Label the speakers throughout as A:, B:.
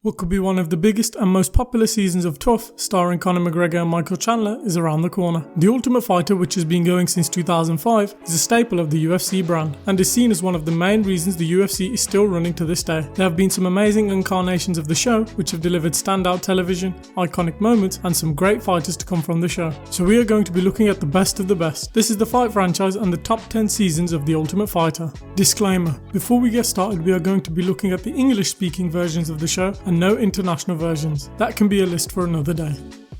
A: What could be one of the biggest and most popular seasons of Tough, starring Conor McGregor and Michael Chandler, is around the corner. The Ultimate Fighter, which has been going since 2005, is a staple of the UFC brand, and is seen as one of the main reasons the UFC is still running to this day. There have been some amazing incarnations of the show, which have delivered standout television, iconic moments, and some great fighters to come from the show. So we are going to be looking at the best of the best. This is the Fight franchise and the top 10 seasons of the Ultimate Fighter. Disclaimer: before we get started, we are going to be looking at the English-speaking versions of the show and no international versions. That can be a list for another day.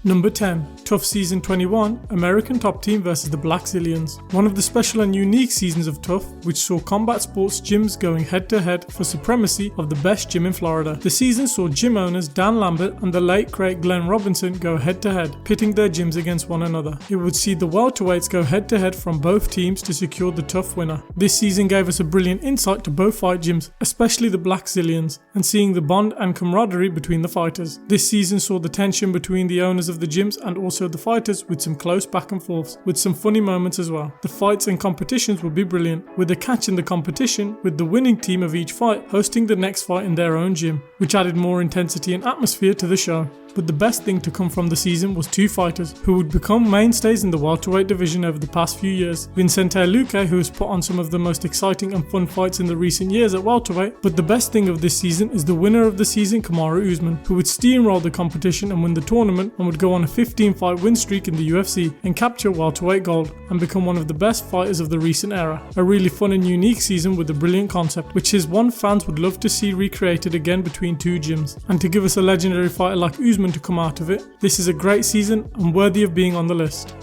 A: Number 10. Tough Season 21, American Top Team vs the Black Zillions. One of the special and unique seasons of Tough, which saw combat sports gyms going head to head for supremacy of the best gym in Florida. The season saw gym owners Dan Lambert and the late great Glenn Robinson go head to head, pitting their gyms against one another. It would see the welterweights go head to head from both teams to secure the Tough winner. This season gave us a brilliant insight to both fight gyms, especially the Black Zillions, and seeing the bond and camaraderie between the fighters. This season saw the tension between the owners of the gyms and also the fighters, with some close back and forths, with some funny moments as well. The fights and competitions would be brilliant, with a catch in the competition, with the winning team of each fight hosting the next fight in their own gym, which added more intensity and atmosphere to the show. But the best thing to come from the season was two fighters who would become mainstays in the welterweight division over the past few years. Vicente Luque, who has put on some of the most exciting and fun fights in the recent years at welterweight, but the best thing of this season is the winner of the season, Kamaru Usman, who would steamroll the competition and win the tournament, and would go on a 15-fight win streak in the UFC and capture welterweight gold and become one of the best fighters of the recent era. A really fun and unique season with a brilliant concept, which is one fans would love to see recreated again between two gyms. And to give us a legendary fighter like Usman to come out of it, this is a great season and worthy of being on the list.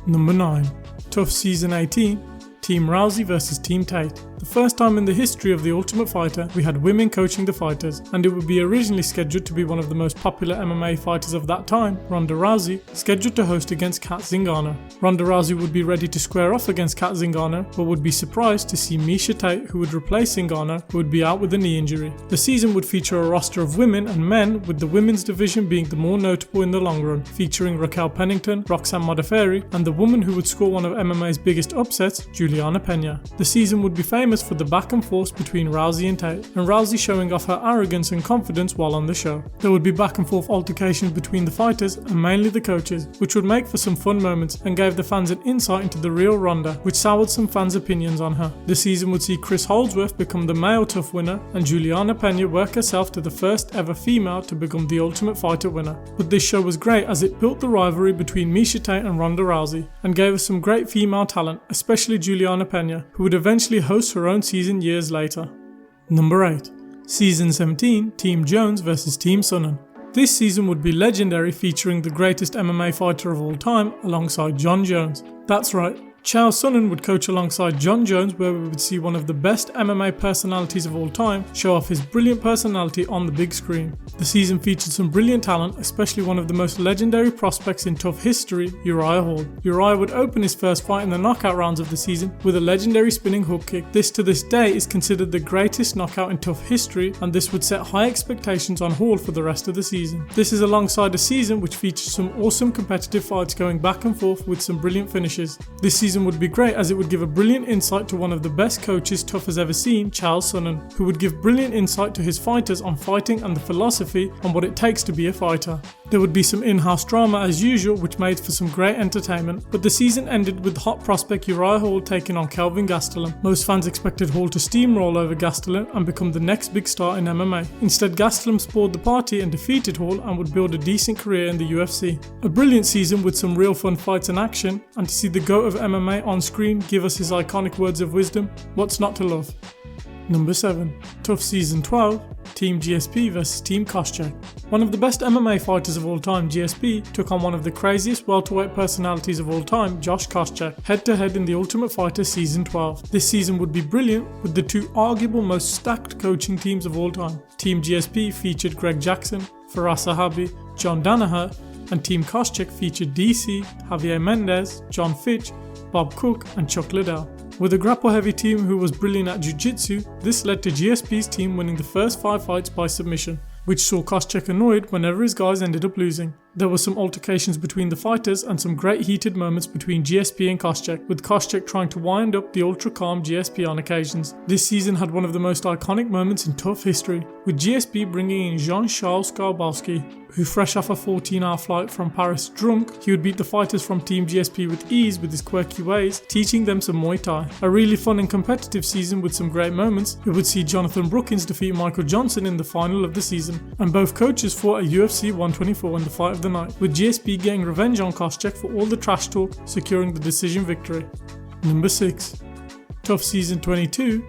A: Number 9. Tough Season 18, Team Rousey vs Team Tate. The first time in the history of The Ultimate Fighter, we had women coaching the fighters, and it would be originally scheduled to be one of the most popular MMA fighters of that time, Ronda Rousey, scheduled to host against Kat Zingano. Ronda Rousey would be ready to square off against Kat Zingano, but would be surprised to see Miesha Tate, who would replace Zingano, who would be out with a knee injury. The season would feature a roster of women and men, with the women's division being the more notable in the long run, featuring Raquel Pennington, Roxanne Modafferi, and the woman who would score one of MMA's biggest upsets, Juliana Pena. The season would be famous for the back and forth between Rousey and Tate, and Rousey showing off her arrogance and confidence while on the show. There would be back and forth altercations between the fighters and mainly the coaches, which would make for some fun moments and gave the fans an insight into the real Ronda, which soured some fans' opinions on her. The season would see Chris Holdsworth become the male Tough winner and Juliana Pena work herself to the first ever female to become the Ultimate Fighter winner. But this show was great as it built the rivalry between Miesha Tate and Ronda Rousey and gave us some great female talent, especially Juliana Pena, who would eventually host her own season years later. Number 8. Season 17, Team Jones vs Team Sonnen. This season would be legendary, featuring the greatest MMA fighter of all time alongside Jon Jones. That's right, Chael Sonnen would coach alongside Jon Jones, where we would see one of the best MMA personalities of all time show off his brilliant personality on the big screen. The season featured some brilliant talent, especially one of the most legendary prospects in Tough history, Uriah Hall. Uriah would open his first fight in the knockout rounds of the season with a legendary spinning hook kick. This to this day is considered the greatest knockout in Tough history, and this would set high expectations on Hall for the rest of the season. This is alongside a season which features some awesome competitive fights going back and forth with some brilliant finishes. This season would be great as it would give a brilliant insight to one of the best coaches Tough has ever seen, Chael Sonnen, who would give brilliant insight to his fighters on fighting and the philosophy on what it takes to be a fighter. There would be some in-house drama as usual, which made for some great entertainment, but the season ended with hot prospect Uriah Hall taking on Kelvin Gastelum. Most fans expected Hall to steamroll over Gastelum and become the next big star in MMA. Instead, Gastelum spoiled the party and defeated Hall and would build a decent career in the UFC. A brilliant season with some real fun fights and action, and to see the GOAT of MMA on screen give us his iconic words of wisdom, what's not to love? Number 7. Tough Season 12, Team GSP vs Team Koscheck. One of the best MMA fighters of all time, GSP, took on one of the craziest welterweight personalities of all time, Josh Koscheck, head to head in the Ultimate Fighter Season 12. This season would be brilliant, with the two arguable most stacked coaching teams of all time. Team GSP featured Greg Jackson, Faraz Sahabi, John Danaher, and Team Koscheck featured DC, Javier Mendez, John Fitch, Bob Cook, and Chuck Liddell. With a grapple-heavy team who was brilliant at jiu-jitsu, this led to GSP's team winning the first 5 fights by submission, which saw Koscheck annoyed whenever his guys ended up losing. There were some altercations between the fighters and some great heated moments between GSP and Koscheck, with Koscheck trying to wind up the ultra calm GSP on occasions. This season had one of the most iconic moments in TUF history, with GSP bringing in Jean-Charles Skarbowski, who fresh off a 14-hour flight from Paris drunk, he would beat the fighters from Team GSP with ease with his quirky ways, teaching them some Muay Thai. A really fun and competitive season with some great moments. We would see Jonathan Brookins defeat Michael Johnson in the final of the season, and both coaches fought at UFC 124 in the fight of the night, with GSP getting revenge on Koscheck for all the trash talk, securing the decision victory. Number 6. TUF Season 22,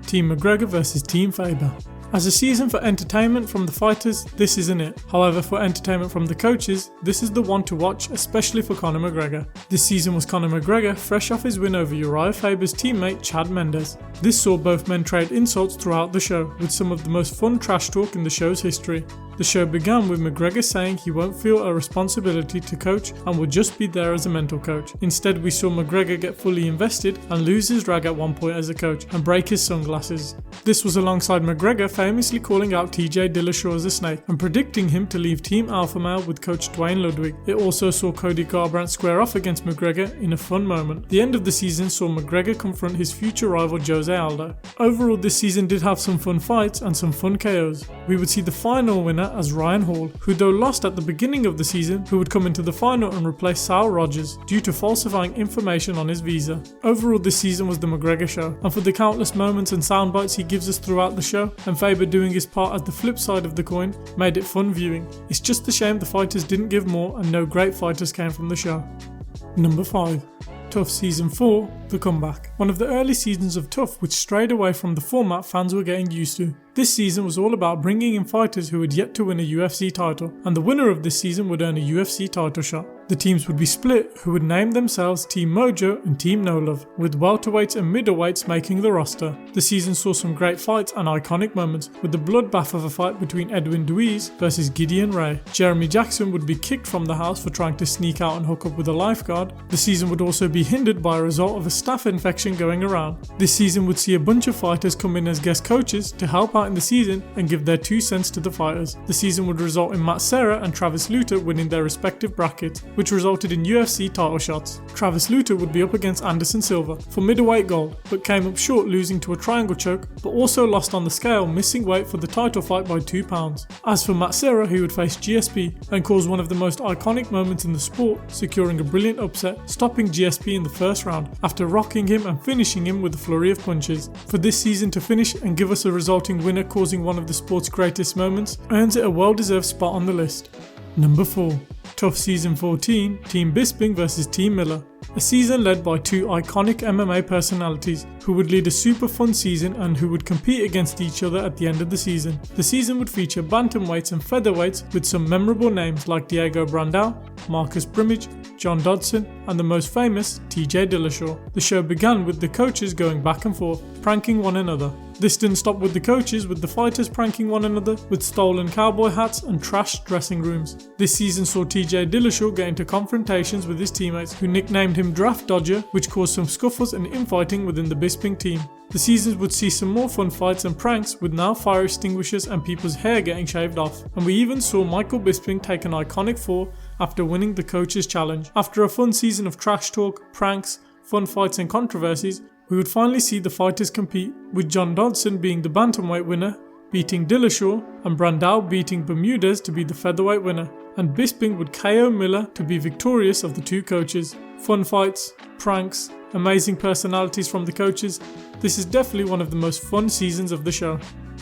A: Team McGregor vs Team Faber. As a season for entertainment from the fighters, this isn't it. However, for entertainment from the coaches, this is the one to watch, especially for Conor McGregor. This season was Conor McGregor fresh off his win over Uriah Faber's teammate Chad Mendes. This saw both men trade insults throughout the show, with some of the most fun trash talk in the show's history. The show began with McGregor saying he won't feel a responsibility to coach and will just be there as a mental coach. Instead, we saw McGregor get fully invested and lose his rag at one point as a coach and break his sunglasses. This was alongside McGregor famously calling out TJ Dillashaw as a snake and predicting him to leave Team Alpha Male with coach Dwayne Ludwig. It also saw Cody Garbrandt square off against McGregor in a fun moment. The end of the season saw McGregor confront his future rival Jose Aldo. Overall, this season did have some fun fights and some fun KOs. We would see the final winner as Ryan Hall, who though lost at the beginning of the season, who would come into the final and replace Sal Rogers due to falsifying information on his visa. Overall, this season was the McGregor show, and for the countless moments and sound bites he gives us throughout the show, and Faber doing his part as the flip side of the coin, made it fun viewing. It's just a shame the fighters didn't give more and no great fighters came from the show. Number 5. TUF Season 4, The Comeback. One of the early seasons of TUF which strayed away from the format fans were getting used to. This season was all about bringing in fighters who had yet to win a UFC title, and the winner of this season would earn a UFC title shot. The teams would be split, who would name themselves Team Mojo and Team No Love, with welterweights and middleweights making the roster. The season saw some great fights and iconic moments, with the bloodbath of a fight between Edwin Deweese versus Gideon Ray. Jeremy Jackson would be kicked from the house for trying to sneak out and hook up with a lifeguard. The season would also be hindered by a result of a staph infection going around. This season would see a bunch of fighters come in as guest coaches to help out in the season and give their 2 cents to the fighters. The season would result in Matt Serra and Travis Lutter winning their respective brackets, which resulted in UFC title shots. Travis Lutter would be up against Anderson Silva for middleweight gold, but came up short, losing to a triangle choke, but also lost on the scale, missing weight for the title fight by 2 pounds. As for Matt Serra, he would face GSP and cause one of the most iconic moments in the sport, securing a brilliant upset, stopping GSP in the first round after rocking him and finishing him with a flurry of punches. For this season to finish and give us a resulting winner causing one of the sport's greatest moments earns it a well-deserved spot on the list. Number 4. TUF Season 14, Team Bisping vs Team Miller. A season led by 2 iconic MMA personalities who would lead a super fun season and who would compete against each other at the end of the season. The season would feature bantamweights and featherweights with some memorable names like Diego Brandao, Marcus Brimage, John Dodson, and the most famous, TJ Dillashaw. The show began with the coaches going back and forth, pranking one another. This didn't stop with the coaches, with the fighters pranking one another with stolen cowboy hats and trashed dressing rooms. This season saw TJ Dillashaw get into confrontations with his teammates, who nicknamed him Draft Dodger, which caused some scuffles and infighting within the Bisping team. The seasons would see some more fun fights and pranks, with now fire extinguishers and people's hair getting shaved off. And we even saw Michael Bisping take an iconic fall after winning the coaches challenge. After a fun season of trash talk, pranks, fun fights and controversies, we would finally see the fighters compete, with John Dodson being the bantamweight winner, beating Dillashaw, and Brandao beating Bermudez to be the featherweight winner, and Bisping would KO Miller to be victorious of the 2 coaches. Fun fights, pranks, amazing personalities from the coaches. This is definitely one of the most fun seasons of the show.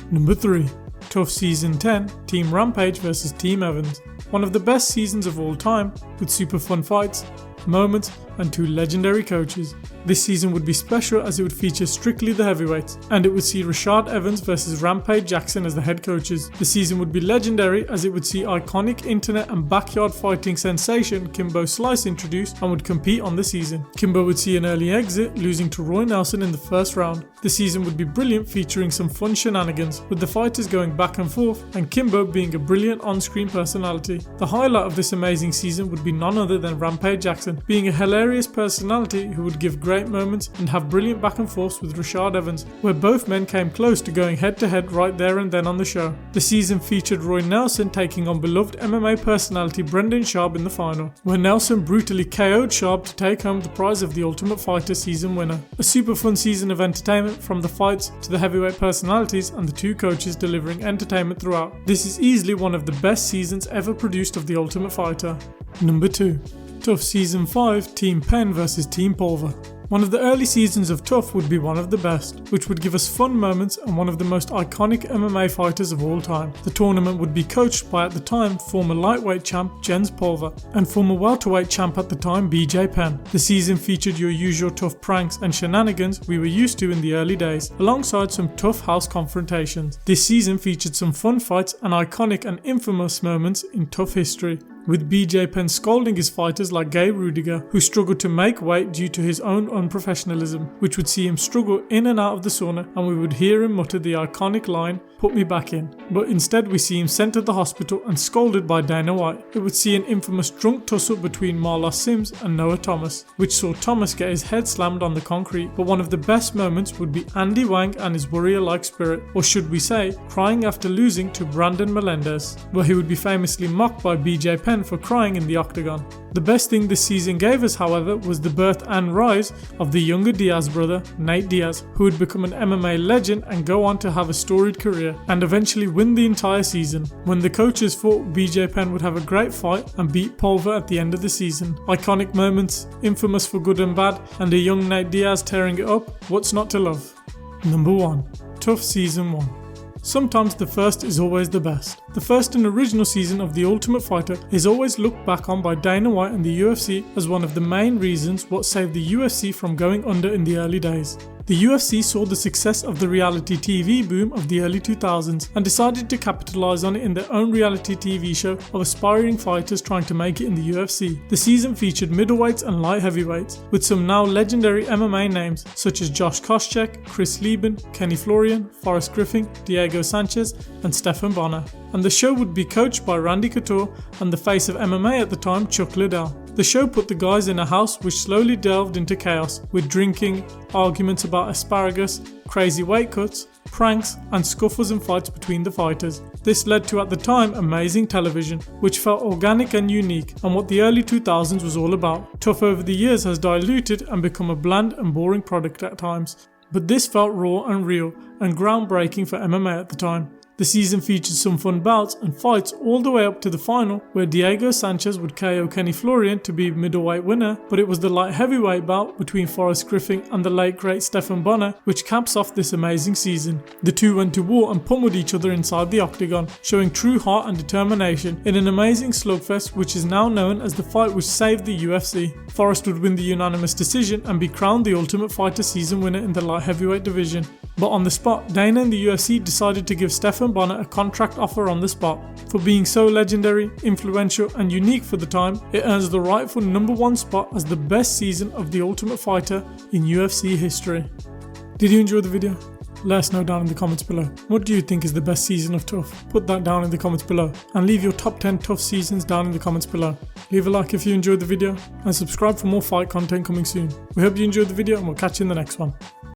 A: Number 3. TUF Season 10, Team Rampage vs Team Evans. One of the best seasons of all time, with super fun fights, moments, and 2 legendary coaches. This season would be special as it would feature strictly the heavyweights, and it would see Rashad Evans versus Rampage Jackson as the head coaches. The season would be legendary as it would see iconic internet and backyard fighting sensation Kimbo Slice introduced and would compete on the season. Kimbo would see an early exit, losing to Roy Nelson in the first round. The season would be brilliant, featuring some fun shenanigans, with the fighters going back and forth and Kimbo being a brilliant on-screen personality. The highlight of this amazing season would be none other than Rampage Jackson, being a hilarious hilarious personality who would give great moments and have brilliant back and forths with Rashad Evans, where both men came close to going head to head right there and then on the show. The season featured Roy Nelson taking on beloved MMA personality Brendan Schaub in the final, where Nelson brutally KO'd Schaub to take home the prize of the Ultimate Fighter season winner. A super fun season of entertainment, from the fights to the heavyweight personalities and the two coaches delivering entertainment throughout. This is easily one of the best seasons ever produced of the Ultimate Fighter. Number 2. TUF Season 5 Team Penn vs Team Polva. One of the early seasons of TUF would be one of the best, which would give us fun moments and one of the most iconic MMA fighters of all time. The tournament would be coached by, at the time, former lightweight champ Jens Polva and former welterweight champ at the time BJ Penn. The season featured your usual TUF pranks and shenanigans we were used to in the early days, alongside some tough house confrontations. This season featured some fun fights and iconic and infamous moments in TUF history, with BJ Penn scolding his fighters like Gabe Rudiger, who struggled to make weight due to his own unprofessionalism, which would see him struggle in and out of the sauna, and we would hear him mutter the iconic line, "Put me back in." But instead we see him sent to the hospital and scolded by Dana White. It would see an infamous drunk tussle between Marlos Sims and Noah Thomas, which saw Thomas get his head slammed on the concrete. But one of the best moments would be Andy Wang and his warrior-like spirit, or should we say, crying after losing to Brandon Melendez, where he would be famously mocked by BJ Penn for crying in the octagon. The best thing this season gave us, however, was the birth and rise of the younger Diaz brother, Nate Diaz, who would become an MMA legend and go on to have a storied career, and eventually win the entire season. When the coaches thought BJ Penn would have a great fight and beat Polva at the end of the season. Iconic moments, infamous for good and bad, and a young Nate Diaz tearing it up, what's not to love? Number 1. TUF Season 1. Sometimes the first is always the best. The first and original season of The Ultimate Fighter is always looked back on by Dana White and the UFC as one of the main reasons what saved the UFC from going under in the early days. The UFC saw the success of the reality TV boom of the early 2000s and decided to capitalize on it in their own reality TV show of aspiring fighters trying to make it in the UFC. The season featured middleweights and light heavyweights, with some now legendary MMA names such as Josh Koscheck, Chris Lieben, Kenny Florian, Forrest Griffin, Diego Sanchez and Stephan Bonner. And the show would be coached by Randy Couture and the face of MMA at the time, Chuck Liddell. The show put the guys in a house which slowly delved into chaos, with drinking, arguments about asparagus, crazy weight cuts, pranks and scuffles and fights between the fighters. This led to, at the time, amazing television, which felt organic and unique, and what the early 2000s was all about. TUF over the years has diluted and become a bland and boring product at times, but this felt raw and real and groundbreaking for MMA at the time. The season featured some fun bouts and fights all the way up to the final, where Diego Sanchez would KO Kenny Florian to be middleweight winner, but it was the light heavyweight bout between Forrest Griffin and the late great Stephan Bonner which caps off this amazing season. The two went to war and pummeled each other inside the octagon, showing true heart and determination in an amazing slugfest which is now known as the fight which saved the UFC. Forrest would win the unanimous decision and be crowned the Ultimate Fighter season winner in the light heavyweight division. But on the spot, Dana and the UFC decided to give Stephan Bonner a contract offer on the spot. For being so legendary, influential and unique for the time, it earns the rightful number 1 spot as the best season of The Ultimate Fighter in UFC history. Did you enjoy the video? Let us know down in the comments below. What do you think is the best season of TUF? Put that down in the comments below, and leave your top 10 TUF seasons down in the comments below. Leave a like if you enjoyed the video, and subscribe for more fight content coming soon. We hope you enjoyed the video, and we'll catch you in the next one.